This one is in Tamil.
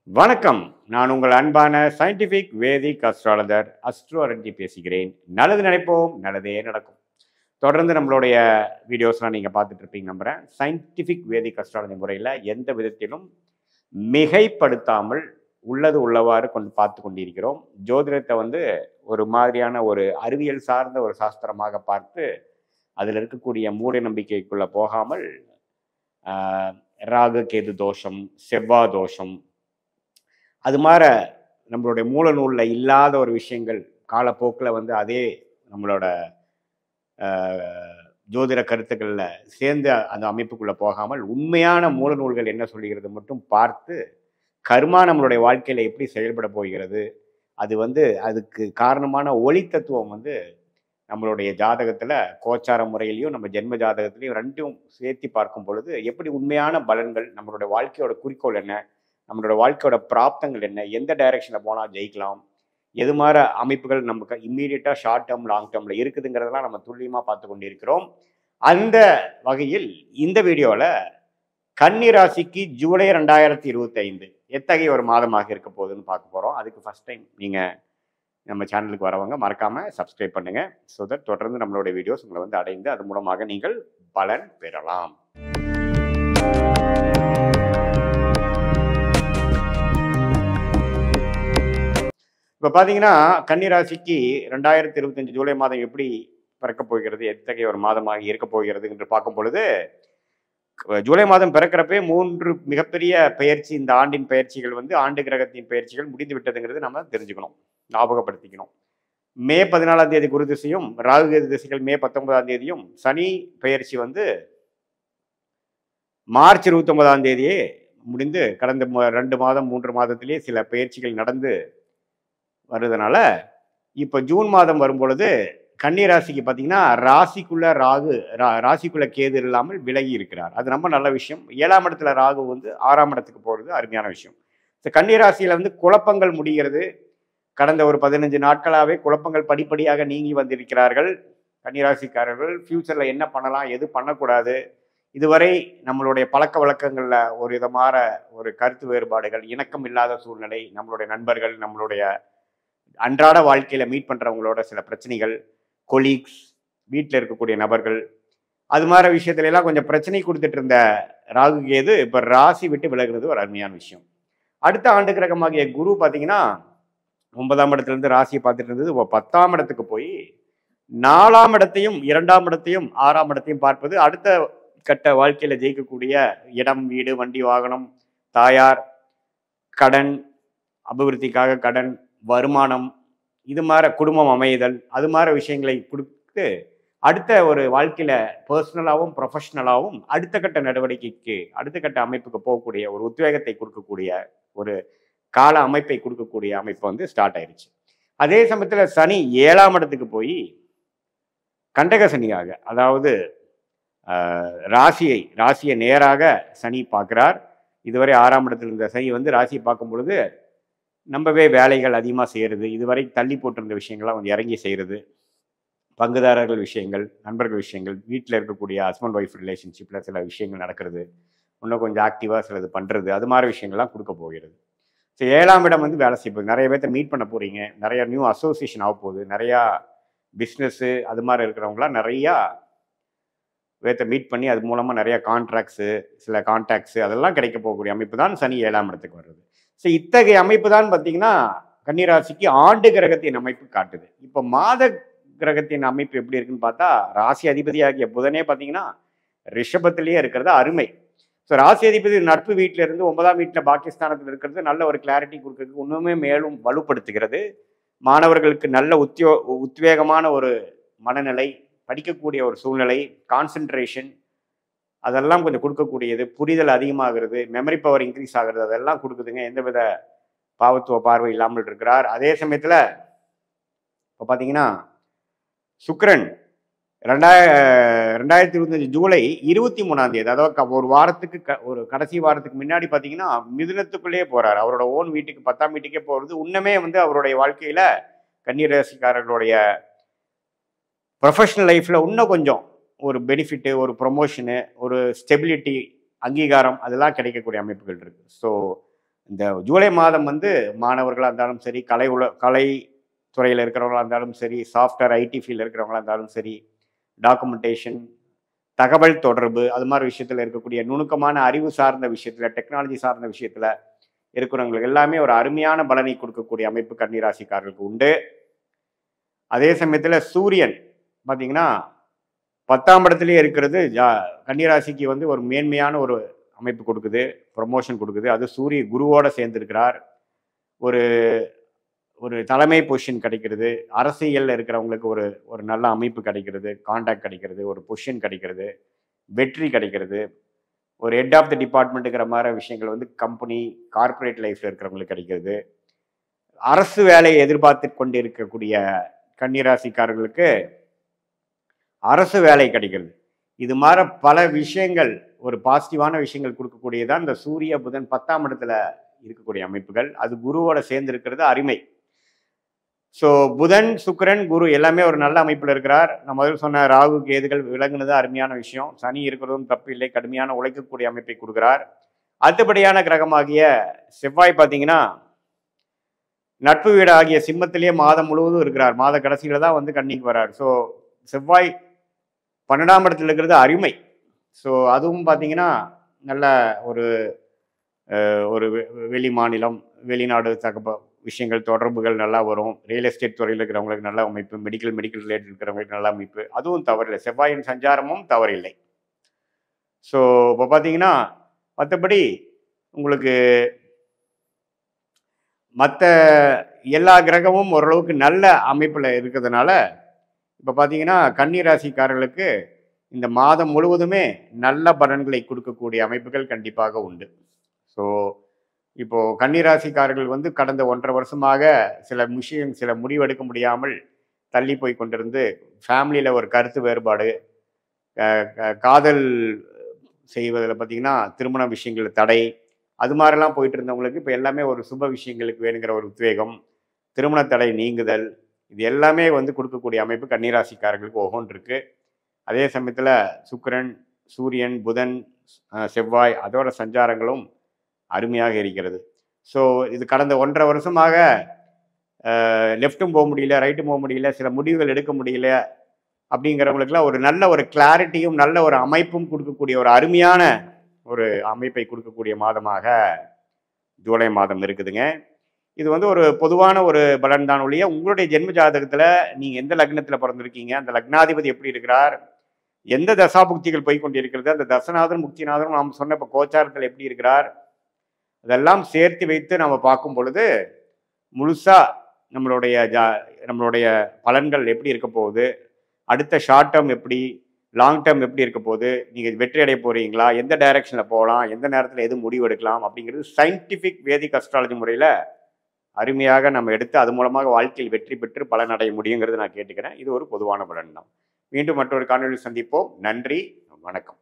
வணக்கம். நான் உங்கள் அன்பான சயின்டிஃபிக் வேதிக் அஸ்ட்ராலஜர் அஸ்ட்ரோ அரண்ஜி பேசுகிறேன். நல்லது நினைப்போம், நல்லதே நடக்கும். தொடர்ந்து நம்மளுடைய வீடியோஸ்லாம் நீங்கள் பார்த்துட்டு இருப்பீங்க நம்புகிறேன். சயின்டிஃபிக் வேதிக் அஸ்ட்ராலஜி முறையில் எந்த விதத்திலும் மிகைப்படுத்தாமல் உள்ளது உள்ளவாறு பார்த்து கொண்டிருக்கிறோம். ஜோதிடத்தை ஒரு மாதிரியான ஒரு அறிவியல் சார்ந்த ஒரு சாஸ்திரமாக பார்த்து அதில் இருக்கக்கூடிய மூட நம்பிக்கைக்குள்ளே போகாமல் ராகு கேது தோஷம், செவ்வாய் தோஷம், அது மாதிரி நம்மளுடைய மூல நூலில் இல்லாத ஒரு விஷயங்கள் காலப்போக்கில் அதே நம்மளோட ஜோதிட கருத்துக்களில் சேர்ந்து அந்த அமைப்புக்குள்ளே போகாமல் உண்மையான மூல நூல்கள் என்ன சொல்லுகிறது மட்டும் பார்த்து கர்மா நம்மளுடைய வாழ்க்கையில் எப்படி செயல்பட போகிறது, அது அதுக்கு காரணமான ஒளி தத்துவம் நம்மளுடைய ஜாதகத்தில் கோச்சார முறையிலையும் நம்ம ஜென்ம ஜாதகத்திலையும் ரெண்டும் சேர்த்து பார்க்கும் பொழுது எப்படி உண்மையான பலன்கள், நம்மளுடைய வாழ்க்கையோட குறிக்கோள் என்ன, நம்மளோட வாழ்க்கையோட பிராப்தங்கள் என்ன, எந்த டைரக்ஷனில் போனால் ஜெயிக்கலாம், எது மாதிரி அமைப்புகள் நமக்கு இம்மீடியட்டாக ஷார்ட் டேர்ம் லாங் டேர்மில் இருக்குதுங்கிறதெல்லாம் நம்ம துல்லியமாக பார்த்து கொண்டிருக்கிறோம். அந்த வகையில் இந்த வீடியோவில் கன்னி ராசிக்கு ஜூலை 2025 எத்தகைய ஒரு மாதமாக இருக்க போகுதுன்னு பார்க்க போகிறோம். அதுக்கு ஃபஸ்ட் டைம் நீங்கள் நம்ம சேனலுக்கு வரவங்க மறக்காமல் சப்ஸ்கிரைப் பண்ணுங்கள். ஸோ தட் தொடர்ந்து நம்மளோட வீடியோஸ் உங்களை அடைந்து அது மூலமாக நீங்கள் பலன் பெறலாம். இப்போ பார்த்தீங்கன்னா கன்னிராசிக்கு 2025 ஜூலை மாதம் எப்படி பிறக்கப் போகிறது, எத்தகைய ஒரு மாதமாக இருக்க போகிறது என்று பார்க்கும் பொழுது, ஜூலை மாதம் பிறக்கிறப்பே 3 மிகப்பெரிய பயிற்சி, இந்த ஆண்டின் பயிற்சிகள் ஆண்டு கிரகத்தின் பயிற்சிகள் முடிந்து விட்டதுங்கிறது நம்ம தெரிஞ்சுக்கணும், ஞாபகப்படுத்திக்கணும். மே 14ஆம் தேதி குரு திசையும் ராகு கேது திசைகள் மே 19ஆம் தேதியும், சனி பயிற்சி மார்ச் 29ஆம் தேதியே முடிந்து கடந்த 2 மாதம் 3 மாதத்திலேயே சில பயிற்சிகள் நடந்து வருதுனால இப்போ ஜூன் மாதம் வரும் பொழுது கன்னி ராசிக்கு பார்த்தீங்கன்னா ராசிக்குள்ள ராசிக்குள்ள கேது இல்லாமல் விலகி இருக்கிறார். அது ரொம்ப நல்ல விஷயம். 7ஆம் இடத்துல ராகு 6ஆம் இடத்துக்கு போகிறது அருமையான விஷயம். கன்னி ராசியில் குழப்பங்கள் முடிகிறது. கடந்த ஒரு 15 நாட்களாகவே குழப்பங்கள் படிப்படியாக நீங்கி வந்திருக்கிறார்கள். கன்னிராசிக்காரர்கள் ஃபியூச்சரில் என்ன பண்ணலாம், எது பண்ணக்கூடாது, இதுவரை நம்மளுடைய பழக்க வழக்கங்களில் ஒரு விதமான ஒரு கருத்து வேறுபாடுகள், இணக்கம் இல்லாத சூழ்நிலை, நம்மளுடைய நண்பர்கள், நம்மளுடைய அன்றாட வாழ்க்கையில் மீட் பண்ணுறவங்களோட சில பிரச்சனைகள், கொலீக்ஸ், வீட்டில் இருக்கக்கூடிய நபர்கள், அது மாதிரி விஷயத்துல எல்லாம் கொஞ்சம் பிரச்சனை கொடுத்துட்டு இருந்த ராகு கேது இப்போ ராசி விட்டு விலகுறது ஒரு அருமையான விஷயம். அடுத்த ஆண்டு கிரகமாகிய குரு பார்த்தீங்கன்னா 9ஆம் இடத்துலேருந்து ராசியை பார்த்துட்டு இருந்தது இப்போ 10ஆம் இடத்துக்கு போய் 4ஆம் இடத்தையும் 2ஆம் இடத்தையும் 6ஆம் இடத்தையும் பார்ப்பது அடுத்த கட்ட வாழ்க்கையில் ஜெயிக்கக்கூடிய இடம், வீடு, வண்டி, வாகனம், தாயார், கடன், அபிவிருத்திக்காக கடன், வருமானம், இது மாதிரி குடும்பம் அமைதல், அது மாதிரி விஷயங்களை கொடுத்து அடுத்த ஒரு வாழ்க்கையில் பர்சனலாகவும் ப்ரொஃபஷ்னலாகவும் அடுத்த கட்ட நடவடிக்கைக்கு அடுத்த கட்ட அமைப்புக்கு போகக்கூடிய ஒரு உத்வேகத்தை கொடுக்கக்கூடிய ஒரு கால அமைப்பை கொடுக்கக்கூடிய அமைப்பு ஸ்டார்ட் ஆயிடுச்சு. அதே சமயத்தில் சனி 7ஆம் இடத்துக்கு போய் கண்டக சனியாக, அதாவது ராசியை நேராக சனி பார்க்குறார். இதுவரை 6ஆம் இடத்துல இருந்த சனி ராசியை பார்க்கும் பொழுது நம்பவே வேலைகள் அதிகமாக செய்கிறது, இதுவரை தள்ளி போட்டிருந்த விஷயங்கள்லாம் இறங்கி செய்கிறது, பங்குதாரர்கள் விஷயங்கள், நண்பர்கள் விஷயங்கள், வீட்டில் இருக்கக்கூடிய ஹஸ்பண்ட் ஒய்ஃப் ரிலேஷன்ஷிப்பில் சில விஷயங்கள் நடக்கிறது, இன்னும் கொஞ்சம் ஆக்டிவாக சிலது பண்ணுறது, அது மாதிரி விஷயங்கள்லாம் கொடுக்க போகிறது. ஸோ 7ஆம் இடம் வேலை செய்ய நிறைய பேர்த்த மீட் பண்ண போகிறீங்க, நிறையா நியூ அசோசியேஷன் ஆக போகுது, நிறையா பிஸ்னஸ்ஸு அது மாதிரி இருக்கிறவங்களாம் நிறையா பேர்த்த மீட் பண்ணி அது மூலமாக நிறையா கான்ட்ராக்ட்ஸு, சில கான்டாக்ட்ஸு அதெல்லாம் கிடைக்க போகக்கூடிய அமைப்பு தான் சனி 7ஆம் இடத்துக்கு வர்றது. ஸோ இத்தகைய அமைப்பு தான் பார்த்தீங்கன்னா கன்னிராசிக்கு ஆண்டு கிரகத்தின் அமைப்பு காட்டுது. இப்போ மாத கிரகத்தின் அமைப்பு எப்படி இருக்குன்னு பார்த்தா, ராசி அதிபதியாகிய புதனே பார்த்தீங்கன்னா ரிஷபத்திலேயே இருக்கிறது அருமை. ஸோ ராசி அதிபதி நட்பு வீட்டில் இருந்து 9ஆம் வீட்டில் பாகிஸ்தானத்தில் இருக்கிறது நல்ல ஒரு கிளாரிட்டி கொடுக்கறதுக்கு இன்னுமே மேலும் வலுப்படுத்துகிறது. மாணவர்களுக்கு நல்ல உத்வேகமான ஒரு மனநிலை, படிக்கக்கூடிய ஒரு சூழ்நிலை, கான்சென்ட்ரேஷன் அதெல்லாம் கொஞ்சம் கொடுக்கக்கூடியது, புரிதல் அதிகமாகிறது, மெமரி பவர் இன்க்ரீஸ் ஆகிறது, அதெல்லாம் கொடுக்குதுங்க. எந்தவித பாவத்துவ பார்வை இல்லாமல் இருக்கிறார். அதே சமயத்தில் இப்போ பார்த்தீங்கன்னா சுக்கிரன் 2025 ஜூலை 23ஆம் தேதி, அதாவது ஒரு வாரத்துக்கு ஒரு கடைசி வாரத்துக்கு முன்னாடி பார்த்தீங்கன்னா மிதுனத்துக்குள்ளேயே போகிறார். அவரோட ஓன் வீட்டுக்கு 10ஆம் வீட்டுக்கே போகிறது இன்னுமே அவருடைய வாழ்க்கையில் கன்னிராசிக்காரர்களுடைய ப்ரொஃபஷனல் லைஃப்பில் இன்னும் கொஞ்சம் ஒரு பெனிஃபிட்டு, ஒரு ப்ரொமோஷனு, ஒரு ஸ்டெபிலிட்டி, அங்கீகாரம் அதெல்லாம் கிடைக்கக்கூடிய அமைப்புகள் இருக்குது. ஸோ இந்த ஜூலை மாதம் வந்து மாணவர்களாக இருந்தாலும் சரி, கலை துறையில் இருக்கிறவங்களா இருந்தாலும் சரி, சாஃப்ட்வேர் ஐடி ஃபீல்டில் இருக்கிறவங்களா இருந்தாலும் சரி, டாக்குமெண்டேஷன், தகவல் தொடர்பு அது மாதிரி விஷயத்தில் இருக்கக்கூடிய நுணுக்கமான அறிவு சார்ந்த விஷயத்தில், டெக்னாலஜி சார்ந்த விஷயத்தில் இருக்கிறவங்களுக்கு எல்லாமே ஒரு அருமையான பலனை கொடுக்கக்கூடிய அமைப்பு கன்னிராசிக்காரர்களுக்கு உண்டு. அதே சமயத்தில் சூரியன் பார்த்தீங்கன்னா 10ஆம் இடத்துலேயே இருக்கிறது கன்னிராசிக்கு வந்து ஒரு மேன்மையான ஒரு அமைப்பு கொடுக்குது, ப்ரொமோஷன் கொடுக்குது. அது சூரிய குருவோட சேர்ந்திருக்கிறார். ஒரு ஒரு தலைமை பொசிஷன் கிடைக்கிறது, அரசியலில் இருக்கிறவங்களுக்கு ஒரு ஒரு நல்ல அமைப்பு கிடைக்கிறது, கான்டாக்ட் கிடைக்கிறது, ஒரு பொசிஷன் கிடைக்கிறது, வெற்றி கிடைக்கிறது, ஒரு ஹெட் ஆஃப் த டிபார்ட்மெண்ட்டுங்கிற மாதிரி விஷயங்கள் வந்து கம்பெனி கார்ப்பரேட் லைஃப்ல இருக்கிறவங்களுக்கு கிடைக்கிறது. அரசு வேலையை எதிர்பார்த்து கொண்டு இருக்கக்கூடிய கன்னிராசிக்காரர்களுக்கு அரசு வேலை கிடைக்கிறது. இது மாதிரி பல விஷயங்கள், ஒரு பாசிட்டிவான விஷயங்கள் கொடுக்கக்கூடியதான் இந்த சூரிய புதன் 10ஆம் இடத்துல இருக்கக்கூடிய அமைப்புகள். அது குருவோட சேர்ந்து இருக்கிறது அருமை. ஸோ புதன், சுக்கிரன், குரு எல்லாமே ஒரு நல்ல அமைப்பில் இருக்கிறார். நான் முதல் சொன்ன ராகு கேதுகள் விலகுனது அருமையான விஷயம். சனி இருக்கிறதும் தப்பு இல்லை, கடுமையான உழைக்கக்கூடிய அமைப்பை கொடுக்கிறார். அடுத்தபடியான கிரகமாகிய செவ்வாய் பார்த்தீங்கன்னா நட்பு வீடு ஆகிய சிம்மத்திலேயே மாதம் முழுவதும் இருக்கிறார். மாத கடைசியில தான் வந்து கன்னிக்கு வர்றார். ஸோ செவ்வாய் 12ஆம் இடத்துல இருக்கிறது அருமை. ஸோ அதுவும் பார்த்தீங்கன்னா நல்ல ஒரு ஒரு வெளி மாநிலம், வெளிநாடு விஷயங்கள், தொடர்புகள் நல்லா வரும். ரியல் எஸ்டேட் துறையில் இருக்கிறவங்களுக்கு நல்ல அமைப்பு, மெடிக்கல் ரிலேட்டட் இருக்கிறவங்களுக்கு நல்ல அமைப்பு, அதுவும் தவறில்லை. செவ்வாயின் சஞ்சாரமும் தவறில்லை. ஸோ இப்போ பார்த்தீங்கன்னா மற்றபடி உங்களுக்கு மற்ற எல்லா கிரகமும் ஓரளவுக்கு நல்ல அமைப்பில் இருக்கிறதுனால இப்போ பார்த்தீங்கன்னா கன்னிராசிக்காரர்களுக்கு இந்த மாதம் முழுவதுமே நல்ல பலன்களை கொடுக்கக்கூடிய அமைப்புகள் கண்டிப்பாக உண்டு. ஸோ இப்போது கன்னிராசிக்காரர்கள் வந்து கடந்த 1.5 வருஷமாக சில முடிவெடுக்க முடியாமல் தள்ளி போய் கொண்டிருந்து ஃபேமிலியில் ஒரு கருத்து வேறுபாடு, காதல் செய்வதில் பார்த்திங்கன்னா திருமண விஷயங்கள் தடை, அது மாதிரிலாம் போயிட்டு இருந்தவங்களுக்கு இப்போ எல்லாமே ஒரு சுப விஷயங்களுக்கு வேணுங்கிற ஒரு உத்வேகம், திருமண தடை நீங்குதல், இது எல்லாமே வந்து கொடுக்கக்கூடிய அமைப்பு கன்னிராசிக்காரர்களுக்கு ஒவ்வொன்று இருக்குது. அதே சமயத்தில் சுக்கிரன், சூரியன், புதன், செவ்வாய் அதோட சஞ்சாரங்களும் அருமையாக இருக்கிறது. ஸோ இது கடந்த 1.5 வருஷமாக லெஃப்ட்டும் போக முடியல, ரைட்டும் போக முடியல, சில முடிவுகள் எடுக்க முடியல அப்படிங்கிறவங்களுக்குலாம் ஒரு நல்ல ஒரு கிளாரிட்டியும் நல்ல ஒரு அமைப்பும் கொடுக்கக்கூடிய ஒரு அருமையான ஒரு அமைப்பை கொடுக்கக்கூடிய மாதமாக ஜூலை மாதம் இருக்குதுங்க. இது வந்து ஒரு பொதுவான ஒரு பலன் தான் ஒழிய உங்களுடைய ஜென்ம ஜாதகத்தில் நீங்கள் எந்த லக்னத்தில் பிறந்திருக்கீங்க, அந்த லக்னாதிபதி எப்படி இருக்கிறார், எந்த தசாபுக்திகள் போய்கொண்டு இருக்கிறது, அந்த தசநாதன் முக்திநாதனும் நாம் சொன்ன இப்போ கோச்சாரத்தில் எப்படி இருக்கிறார், அதெல்லாம் சேர்த்து வைத்து நம்ம பார்க்கும் பொழுது முழுசாக நம்மளுடைய பலன்கள் எப்படி இருக்க போகுது, அடுத்த ஷார்ட் டேர்ம் எப்படி, லாங் டேர்ம் எப்படி இருக்க போகுது, நீங்கள் வெற்றி அடைய போகிறீங்களா, எந்த டைரக்ஷனில் போகலாம், எந்த நேரத்தில் எது முடிவு எடுக்கலாம் அப்படிங்கிறது சயின்டிஃபிக் வேதிக் அஸ்ட்ராலஜி முறையில் அருமையாக நம்ம எடுத்து அது மூலமாக வாழ்க்கையில் வெற்றி பெற்று பலன் அடைய முடியுங்கிறது நான் கேட்டுக்கிறேன். இது ஒரு பொதுவான பலன் தான். மீண்டும் மற்றொரு காணொலியில் சந்திப்போம். நன்றி, வணக்கம்.